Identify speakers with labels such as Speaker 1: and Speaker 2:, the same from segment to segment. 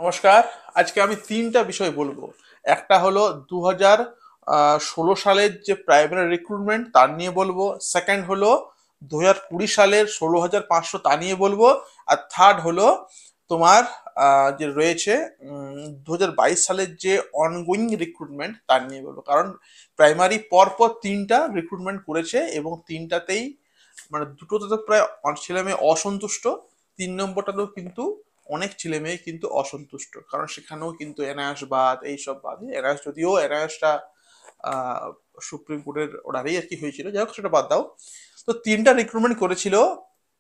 Speaker 1: নমস্কার। আজকে আমি তিনটা বিষয় বলবো। একটা হলো 2016 সালের যে প্রাইমারি রিক্রুটমেন্ট তার নিয়ে বলবো। সেকেন্ড হলো 2020 সালের 16,500 তা নিয়ে বলবো। আর থার্ড হলো তোমার যে রয়েছে 2022 সালের যে অনগোয়িং রিক্রুটমেন্ট তার নিয়ে বলবো। কারণ প্রাইমারি পরপর তিনটা রিক্রুটমেন্ট করেছে এবং তিনটাতেই মানে দুটোতে তো প্রায় ছেলে মেয়ে অসন্তুষ্ট। 3 নম্বরটাতেও কিন্তু অনেক ছেলে মেয়ে কিন্তু অসন্তুষ্ট, কারণ সেখানেও কিন্তু এনআইএস বাদ, এইসব বাদ। এনআইএস যদিও এনআইএসটা সুপ্রিম কোর্টের অর্ডারেই আর কি হয়েছিল, যাই হোক সেটা বাদ দাও। তো তিনটা রিক্রুটমেন্ট করেছিল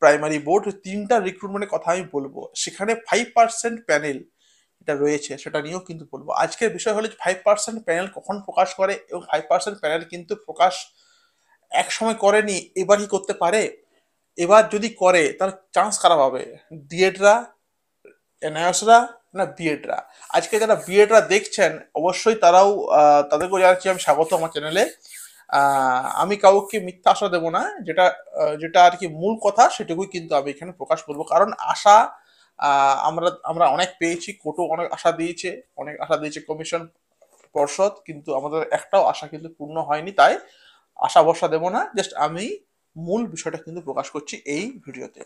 Speaker 1: প্রাইমারি বোর্ড। তিনটা রিক্রুটমেন্টের কথা আমি বলবো, সেখানে 5% প্যানেল এটা রয়েছে সেটা নিয়েও কিন্তু বলবো। আজকের বিষয় হলো 5% প্যানেল কখন প্রকাশ করে, এবং 5% প্যানেল কিন্তু প্রকাশ এক সময় করেনি, এবারই করতে পারে। এবার যদি করে তার চান্স খারাপ হবে। ডিএডরা, এনআইএসরা, না বিএডরা। আজকে যারা বিএডরা দেখছেন অবশ্যই তারাও তাদেরকেও জানাচ্ছি আমি স্বাগত আমার চ্যানেলে। আমি কাউকে মিথ্যা আশা দেবো না, যেটা আর কি মূল কথা সেটুকুই কিন্তু আমি এখানে প্রকাশ করবো। কারণ আশা আমরা আমরা অনেক পেয়েছি, কোর্টও অনেক আশা দিয়েছে কমিশন, পর্ষদ, কিন্তু আমাদের একটাও আশা কিন্তু পূর্ণ হয়নি। তাই আশা ভরসা দেবো না, জাস্ট আমি মূল বিষয়টা কিন্তু প্রকাশ করছি এই ভিডিওতে।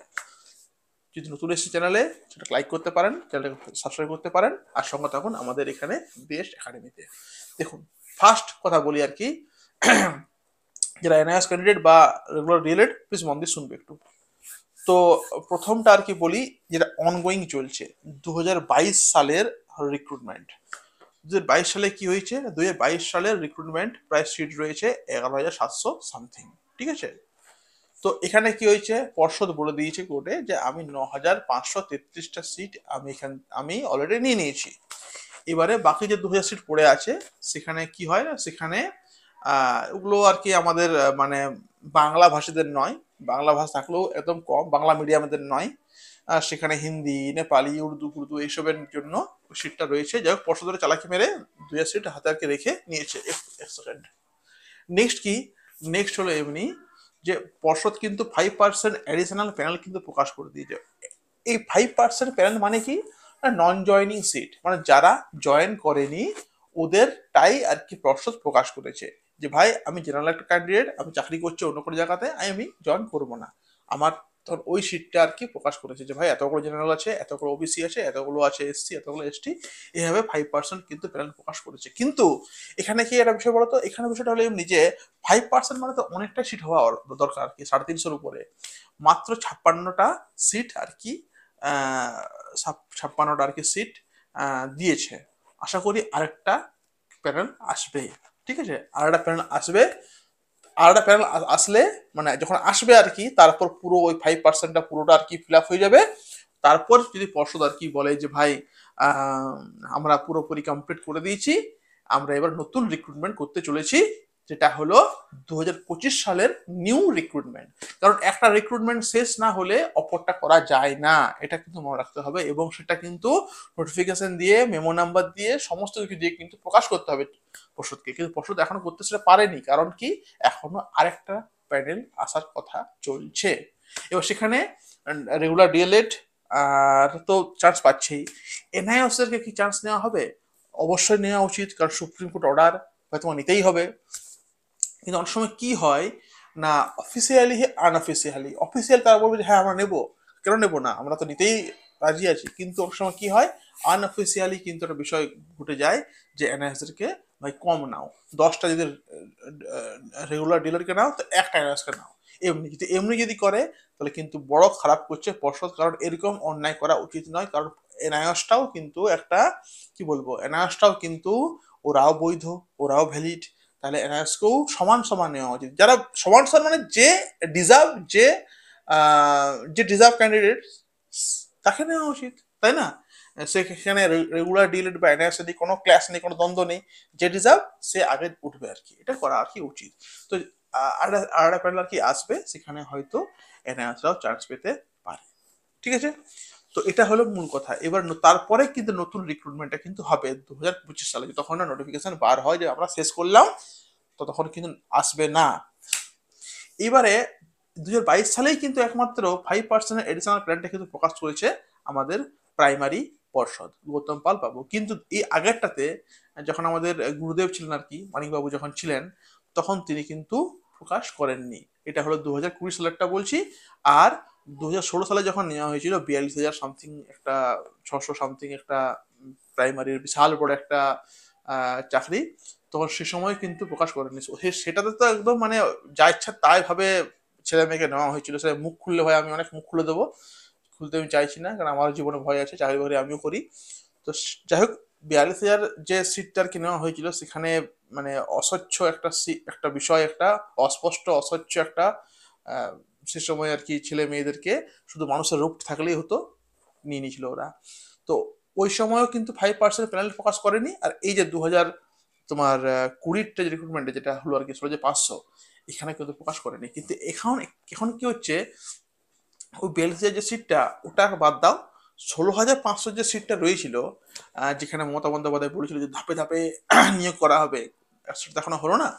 Speaker 1: যদি নতুন এসেছে চ্যানেলে, সেটা লাইক করতে পারেন, চ্যানেলটাকে সাবস্ক্রাইব করতে পারেন, আর সঙ্গে থাকুন আমাদের এখানে বেস্ট একাডেমিতে। দেখুন, ফার্স্ট কথা বলি আর কি, যারা এনআইএস ক্যান্ডিডেট বা রেগুলার ডিএলএড, প্লিজ মন দিয়ে শুনবে একটু। তো প্রথমটা আর কি বলি, যেটা অনগোয়িং চলছে 2022 সালের রিক্রুটমেন্ট। 2022 সালে কি হয়েছে, 2022 সালের রিক্রুটমেন্ট প্রায় সিট রয়েছে 11,700 সামথিং। ঠিক আছে। তো এখানে কি হয়েছে, পর্ষদ বলে দিয়েছে কোর্টে যে আমি 9,533টা সিট আমি অলরেডি নিয়ে নিয়েছি। এবারে বাকি যে 2,000 সিট পড়ে আছে, সেখানে কি হয় না, সেখানে ওগুলো আর কি আমাদের মানে বাংলা ভাষীদের নয়। বাংলা ভাষা থাকলেও একদম কম, বাংলা মিডিয়ামদের নয়। সেখানে হিন্দি, নেপালি, উর্দু এইসবের জন্য সিটটা রয়েছে। যাই হোক, পর্ষদের চালাকি মেরে 2,000 সিট হাতে আর কি রেখে নিয়েছে। এক সেকেন্ড। নেক্সট কি, নেক্সট হলো এমনি যে পর্ষদ কিন্তু 5% অ্যাডিশনাল প্যানেল কিন্তু প্রকাশ করে দিয়েছে। এই 5% প্যানেল মানে কি, নন জয়নিং সিট, মানে যারা জয়েন করেনি ওদেরটাই আর কি পর্ষদ প্রকাশ করেছে যে ভাই আমি জেনারেল একটা ক্যান্ডিডেট, আমি চাকরি করছি অন্য কোনো জায়গাতে, আমি জয়েন করবো না। আমার ধর ওই সিটটা আর কি প্রকাশ করেছে যে ভাই এতগুলো জেনারেল আছে, এতগুলো ওবিসি আছে, এতগুলো আছে এসসি, এতগুলো এসটি, এইভাবে 5% কিন্তু প্যানেল প্রকাশ করেছে। কিন্তু এখানে কি একটা বিষয় বলতো, এখানে বিষয়টা হলো এমনি যে 5% মানে তো অনেকটা সিট হওয়া দরকার আর কি, 350-এর উপরে। মাত্র 56টা সিট আর কি, 56টা আর কি সিট দিয়েছে। আশা করি আরেকটা প্যানেল আসবে। ঠিক আছে, আরেকটা প্যানেল আসবে। আরেকটা প্যানেল আসলে, মানে যখন আসবে আর কি, তারপর পুরো ওই 5%টা পুরোটা আর কি ফিল আপ হয়ে যাবে। তারপর যদি পর্ষদ আর কি বলে যে ভাই আহ, আমরা পুরোপুরি কমপ্লিট করে দিয়েছি, আমরা এবার নতুন রিক্রুটমেন্ট করতে চলেছি, যেটা হলো 2025 সালের নিউ রিক্রুটমেন্ট। কারণ একটা রিক্রুটমেন্ট শেষ না হলে অপরটা করা যায় না, এটা কিন্তু মনে রাখতে হবে। এবং সেটা কিন্তু নোটিফিকেশন দিয়ে, মেমো নাম্বার দিয়ে, সমস্ত কিছু দিয়ে কিন্তু প্রকাশ করতে হবে পর্ষদকে। কিন্তু পর্ষদ এখনো করতে সেটা পারেনি, কারণ কি, এখনো আরেকটা প্যানেল আসার কথা চলছে। এবার সেখানে রেগুলার ডিএলএড আর তো চান্স পাচ্ছেই, এনআইএস এর কি চান্স নেওয়া হবে? অবশ্যই নেওয়া উচিত, কারণ সুপ্রিম কোর্ট অর্ডার হয়তো নিতেই হবে। কিন্তু অনেক সময় কি হয় না, অফিসিয়ালি আনঅফিসিয়ালি, অফিসিয়াল তারা বলবে যে হ্যাঁ আমরা নেবো, কেন নেবো না, আমরা তো নিতেই রাজি আছি। কিন্তু অনেক সময় কি হয়, আনঅফিসিয়ালি কিন্তু একটা বিষয় ঘটে যায় যে এনআইএসদেরকে ভাই কম নাও, 10টা যদি রেগুলার ডিলারকে নাও তো একটা এনআইএসকে নাও। এমনি যদি করে তাহলে কিন্তু বড় খারাপ করছে পর্ষদ, কারণ এরকম অন্যায় করা উচিত নয়। কারণ এনআইএসটাও কিন্তু একটা, কি বলবো, এনআইএসটাও কিন্তু ওরাও বৈধ, ওরাও ভ্যালিড। তাহলে এনআরএসকেও সমান সমান নেওয়া উচিত। যারা সমান সমান মানে ডিজার্ভ যে যে ডিজার্ভ ক্যান্ডিডেট তাকে নেওয়া উচিত, তাই না? সেখানে রেগুলার ডিলেট বা এনআরএস নেই, কোনো ক্লাস নেই, কোনো দ্বন্দ্ব নেই। যে ডিজার্ভ সে আগে উঠবে আর কি, এটা করা আর কি উচিত। তো আরেকটা প্যানেল আর কি আসবে, সেখানে হয়তো এনআরএসরাও চান্স পেতে পারে। ঠিক আছে। তো এটা হলো মূল কথা। এবার তারপরে কিন্তু নতুন রিক্রুটমেন্টটা কিন্তু হবে 2025 সালে, যতক্ষণ না নোটিফিকেশন বার হয় যে আমরা শেষ করলাম, ততক্ষণ কিন্তু আসবে না। এবারে 2022 সালেই কিন্তু একমাত্র 5% এডিশনাল প্ল্যানটা কিন্তু প্রকাশ করেছে আমাদের প্রাইমারি পর্ষদ, গৌতম পাল বাবু। কিন্তু এই আগেরটাতে যখন আমাদের গুরুদেব ছিলেন আর কি, মানিকবাবু যখন ছিলেন, তখন তিনি কিন্তু প্রকাশ করেননি। এটা হলো 2020 সালেরটা বলছি। আর 2016 সালে যখন নেওয়া হয়েছিল 42,000 সামথিং একটা, 600 সামথিং একটা প্রাইমারির বিশাল বড় একটা চাকরি, তখন সে সময় কিন্তু প্রকাশ করেনি। সেটাতে তো একদম মানে যা ইচ্ছা তাই ভাবে ছেলে মেয়েকে নেওয়া হয়েছিল। সে মুখ খুললে ভাই আমি অনেক মুখ খুলে দেবো, খুলতে আমি চাইছি না, কারণ আমার জীবনে ভয় আছে, চাকরি বাকরি আমিও করি। তো যাই হোক, 42,000 যে সিটটা আর কি নেওয়া হয়েছিল, সেখানে মানে অস্বচ্ছ একটা একটা বিষয়, একটা অস্পষ্ট অস্বচ্ছ একটা সে সময় আর কি ছেলে মেয়েদেরকে শুধু মানুষের রূপ থাকলেই হতো, নিয়ে নিয়েছিল ওরা। তো ওই সময়ও কিন্তু 5% প্যানেল ফোকাস করেনি। আর এই যে 2000 তোমার 20টা যে রিক্রুটমেন্টে যেটা হলো আর কি, 16,500, এখানে কিন্তু প্রকাশ করেনি। কিন্তু এখন এখন কি হচ্ছে, ওই 42,000 যে সিটটা, ওটা বাদ দাও, 16,500 যে সিটটা রয়েছিল, যেখানে মমতা বন্দ্যোপাধ্যায় বলেছিল যে ধাপে ধাপে নিয়োগ করা হবে, সেটা এখনো হলো না।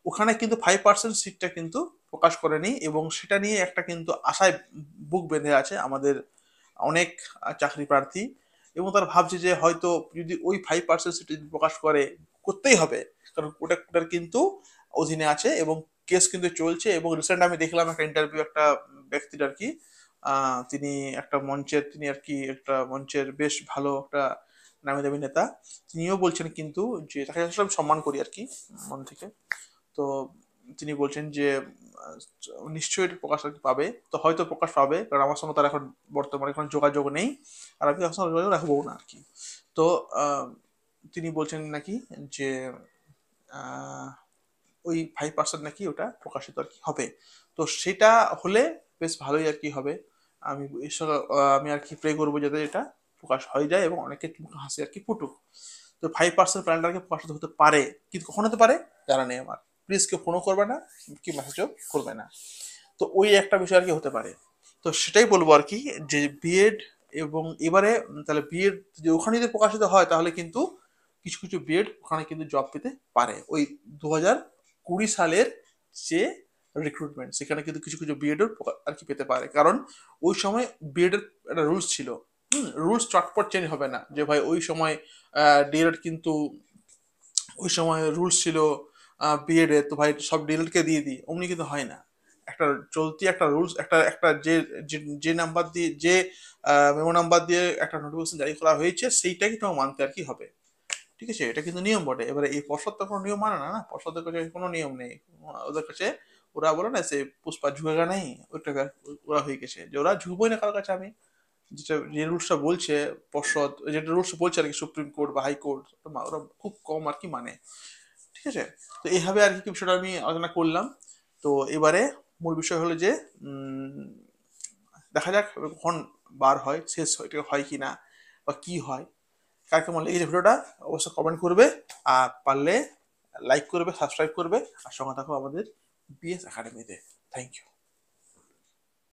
Speaker 1: ওখানে কিন্তু 5% সিটটা কিন্তু প্রকাশ করেনি, এবং সেটা নিয়ে একটা কিন্তু আশায় বুক বেঁধে আছে আমাদের অনেক চাকরি প্রার্থী। এবং তারা ভাবছে যে হয়তো যদি ওই 5% সিট যদি প্রকাশ করে, করতেই হবে, কারণ ওটার কিন্তু অধীনে আছে এবং কেস কিন্তু চলছে। এবং রিসেন্ট আমি দেখলাম একটা ইন্টারভিউ একটা ব্যক্তির আর কি, তিনি একটা মঞ্চের, তিনি আর কি একটা মঞ্চের বেশ ভালো একটা নামি দামি নেতা, তিনিও বলছেন কিন্তু যে, তাকে আসলে আমি সম্মান করি আর কি মন থেকে। তো তিনি বলছেন যে নিশ্চয়ই এটা প্রকাশ আর কি পাবে, তো হয়তো প্রকাশ পাবে, কারণ আমার সঙ্গে তার এখন বর্তমানে এখন যোগাযোগ নেই, আর আমি তার সঙ্গে যোগাযোগ রাখবো না আর কি। তো তিনি বলছেন নাকি যে আহ, ওই 5% নাকি ওটা প্রকাশিত আর কি হবে। তো সেটা হলে বেশ ভালোই আর কি হবে। আমি ঈশ্বর, আমি আর কি প্রে করবো যাতে এটা প্রকাশ হয়ে যায় এবং অনেকের মুখে হাসি আর কি ফুটুক। তো 5% প্ল্যানটাকে প্রকাশিত হতে পারে, কিন্তু কখন হতে পারে জানা নেই আমার। প্লিজ কেউ ফোনও করবে না, কি মেসেজও করবে না। তো ওই একটা বিষয় আর কি হতে পারে। তো সেটাই বলবো আর কি, যে বিএড, এবং এবারে তাহলে বিএড যদি ওখানে যদি প্রকাশিত হয়, তাহলে কিন্তু কিছু কিছু বিএড ওখানে কিন্তু জব পেতে পারে। ওই 2020 সালের যে রিক্রুটমেন্ট, সেখানে কিন্তু কিছু কিছু বিএড আর কি পেতে পারে, কারণ ওই সময় বিএড এর একটা রুলস ছিল। রুলস চটপট চেঞ্জ হবে না যে ভাই ওই সময় ডিএড কিন্তু, ওই সময় রুলস ছিল বিএড এ, তো ভাই সব ডিএড কে দিয়ে দিই, অমনি কিন্তু হয় না। একটা চলতি একটা রুলস, একটা একটা যে যে নাম্বার দিয়ে, যে মেমো নাম্বার দিয়ে একটা নোটিফিকেশন জারি করা হয়েছে, সেইটাকে তোমার মানতে আর কি হবে। ঠিক আছে, এটা কিন্তু নিয়ম বটে। এবারে এই পর্ষদ তো কোনো নিয়ম মানে না, না, পর্ষদের কাছে কোনো নিয়ম নেই। ওদের কাছে ওরা বলে না সে পুষ্পা ঝুঁকেগা নেই, ওইটা ওরা হয়ে গেছে যে ওরা ঝুঁকবোই না কারোর কাছে। আমি যেটা যে রুলসটা বলছে পর্ষদ, যেটা রুলস বলছে আর কি সুপ্রিম কোর্ট বা হাইকোর্ট, ওরা খুব কম আর কি মানে। ঠিক আছে, তো এইভাবে আর কি বিষয়টা আমি আলোচনা করলাম। তো এবারে মূল বিষয় হলো যে দেখা যাক কখন বার হয়, শেষ হয়, এটা হয় কি না বা কি হয়। কার কেমন লেগেছে ভিডিওটা অবশ্যই কমেন্ট করবে, আর পারলে লাইক করবে, সাবস্ক্রাইব করবে, আর সঙ্গে থাকো আমাদের বিএস একাডেমিতে। Thank you.